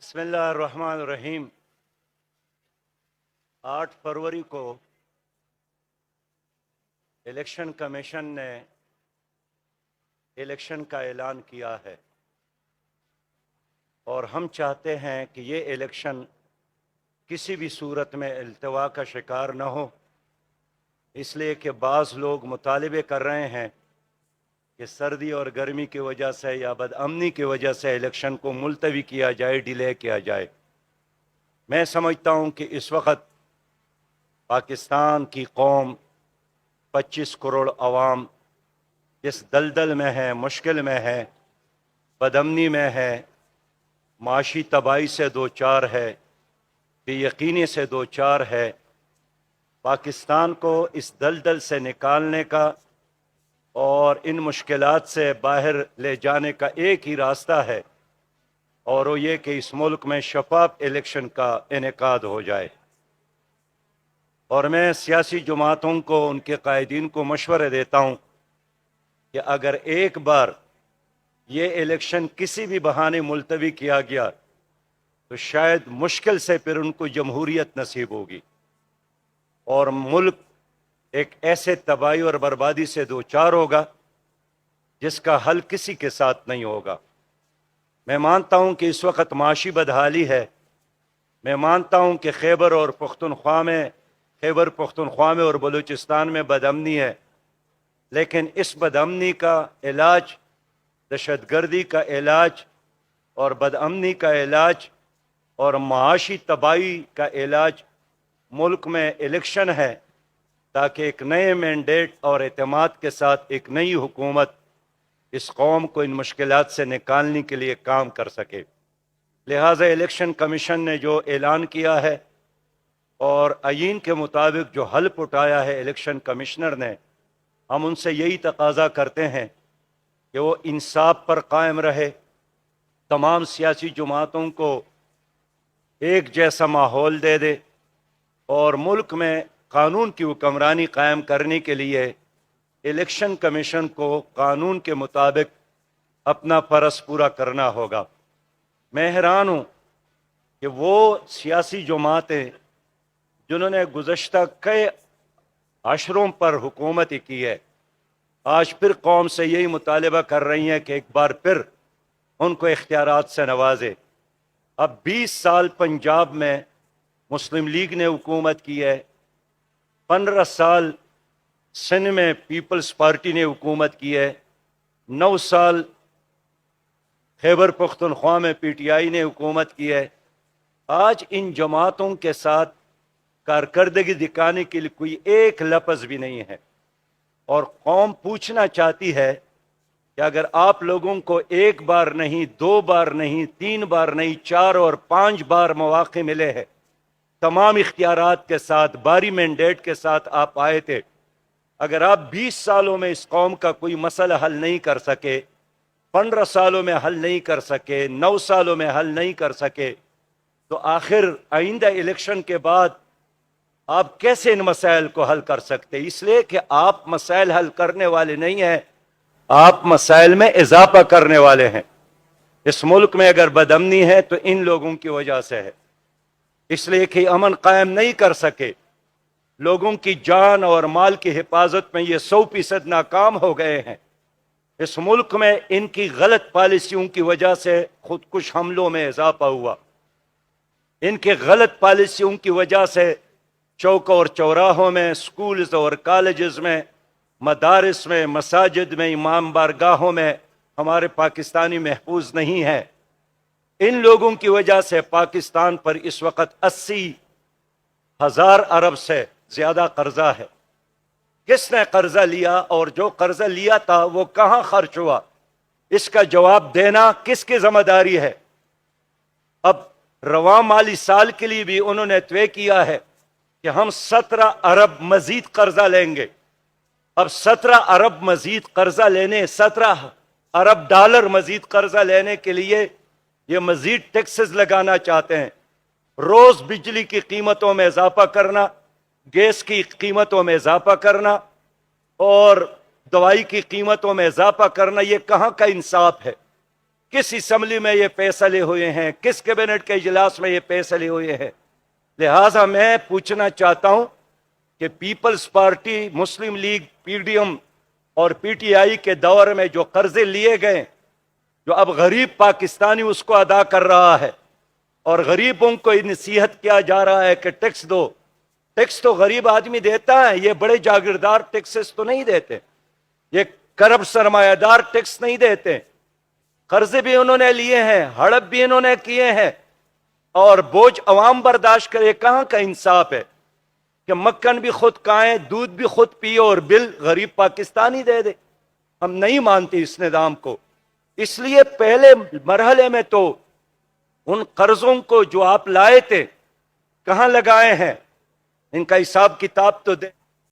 बिस्मिल्लाह अर्रहमान अर्रहीम। 8 फरवरी को election commission ने election का ऐलान किया है और हम चाहते हैं कि ये इलेक्शन किसी भी सूरत में इल्तिवा का शिकार न हो, इसलिए कि बाज़ लोग मुतालिबे कर रहे हैं कि सर्दी और गर्मी की वजह से या बदअमनी की वजह से इलेक्शन को मुलतवी किया जाए, डिले किया जाए। मैं समझता हूँ कि इस वक्त पाकिस्तान की कौम 25 करोड़ अवाम जिस दलदल में है, मुश्किल में है, बदअमनी में है, माशी तबाही से दो चार है, बेयकीनी से दो चार है। पाकिस्तान को इस दलदल से निकालने का और इन मुश्किलात से बाहर ले जाने का एक ही रास्ता है, और वो ये कि इस मुल्क में शफाफ इलेक्शन का इनेकाद हो जाए। और मैं सियासी जमातों को, उनके कायदीन को मशवरे देता हूँ कि अगर एक बार ये इलेक्शन किसी भी बहाने मुलतवी किया गया तो शायद मुश्किल से फिर उनको जमहूरियत नसीब होगी और मुल्क एक ऐसे तबाही और बर्बादी से दो चार होगा जिसका हल किसी के साथ नहीं होगा। मैं मानता हूँ कि इस वक्त माशी बदहाली है। मैं मानता हूँ कि खैबर पख्तूनख्वा में और बलूचिस्तान में बदअमनी है, लेकिन इस बदअमनी का इलाज, दहशतगर्दी का इलाज और बदअमनी का इलाज और माशी तबाही का इलाज मुल्क में इलेक्शन है, ताकि एक नए मैंडेट और एतमाद के साथ एक नई हुकूमत इस कौम को इन मुश्किलात से निकालने के लिए काम कर सके। लिहाजा इलेक्शन कमीशन ने जो ऐलान किया है और आईन के मुताबिक जो हल्फ उठाया है इलेक्शन कमिश्नर ने, हम उनसे यही तकाजा करते हैं कि वो इंसाफ पर कायम रहे, तमाम सियासी जमातों को एक जैसा माहौल दे दे और मुल्क में कानून की हुक्मरानी कायम करने के लिए इलेक्शन कमीशन को कानून के मुताबिक अपना फ़र्ज पूरा करना होगा। मैं हैरान हूँ कि वो सियासी जमातें जिन्होंने गुज़श्ता कई अशरों पर हुकूमत की है, आज फिर कौम से यही मुतालबा कर रही हैं कि एक बार फिर उनको इख्तियारात से नवाजे। अब 20 साल पंजाब में मुस्लिम लीग ने हुकूमत की है, 15 साल सिंध में पीपल्स पार्टी ने हुकूमत की है, 9 साल खैबर पख्तूनख्वा में PTI ने हुकूमत की है। आज इन जमातों के साथ कारकर्दगी दिखाने के लिए कोई एक लफ्ज़ भी नहीं है, और कौम पूछना चाहती है कि अगर आप लोगों को एक बार नहीं, 2 बार नहीं, 3 बार नहीं, 4 और 5 बार मौके मिले हैं, तमाम इख्तियारात के साथ, बारी मैंडेट के साथ आप आए थे, अगर आप 20 सालों में इस कौम का कोई मसला हल नहीं कर सके, 15 सालों में हल नहीं कर सके, 9 सालों में हल नहीं कर सके, तो आखिर आइंदा इलेक्शन के बाद आप कैसे इन मसाइल को हल कर सकते? इसलिए कि आप मसाइल हल करने वाले नहीं हैं, आप मसाइल में इजाफा करने वाले हैं। इस मुल्क में अगर बदअमनी है तो इन लोगों की वजह से है, इसलिए कि अमन कायम नहीं कर सके, लोगों की जान और माल की हिफाजत में ये 100% नाकाम हो गए हैं। इस मुल्क में इनकी गलत पॉलिसियों की वजह से खुदकुश हमलों में इजाफा हुआ। इनके गलत पॉलिसियों की वजह से चौक और चौराहों में, स्कूल्स और कॉलेजेस में, मदारिस में, मसाजिद में, इमाम बारगाहों में हमारे पाकिस्तानी महफूज नहीं है। इन लोगों की वजह से पाकिस्तान पर इस वक्त 80,000 अरब से ज्यादा कर्जा है। किसने कर्जा लिया और जो कर्जा लिया था वो कहां खर्च हुआ, इसका जवाब देना किसकी जिम्मेदारी है? अब रवां माली साल के लिए भी उन्होंने तय किया है कि हम 17 अरब मजीद कर्जा लेंगे। अब 17 अरब मजीद कर्जा लेने, 17 अरब डॉलर मजीद कर्जा लेने के लिए ये मजीद टैक्सेस लगाना चाहते हैं। रोज बिजली की कीमतों में इजाफा करना, गैस की कीमतों में इजाफा करना और दवाई की कीमतों में इजाफा करना, ये कहां का इंसाफ है? کس اسمبلی میں یہ فیصلے ہوئے ہیں, کس کیبنٹ کے اجلاس میں یہ فیصلے ہوئے ہیں. لہذا میں پوچھنا چاہتا ہوں کہ پیپلز پارٹی, مسلم لیگ, پی ڈی ایم اور پی ٹی آئی کے دور میں جو قرضے لیے گئے, جو اب غریب پاکستانی اس کو ادا کر رہا ہے, اور غریبوں کو نصیحت کیا جا رہا ہے کہ ٹیکس دو. ٹیکس تو غریب آدمی دیتا ہے, یہ بڑے جاگیردار ٹیکسز تو نہیں دیتے, یہ کرب سرمایہ دار ٹیکس نہیں دیتے. قرضے بھی انہوں نے لیے ہیں, ہڑپ بھی انہوں نے کیے ہیں, اور بوجھ عوام برداشت کرے. کہاں کا انصاف ہے کہ مکھن بھی خود کھائیں, دودھ بھی خود پیے اور بل غریب پاکستانی دے دے؟ ہم نہیں مانتے اس نظام کو. اس لیے پہلے مرحلے میں تو ان قرضوں کو جو آپ لائے تھے کہاں لگائے ہیں, ان کا حساب کتاب تو دے.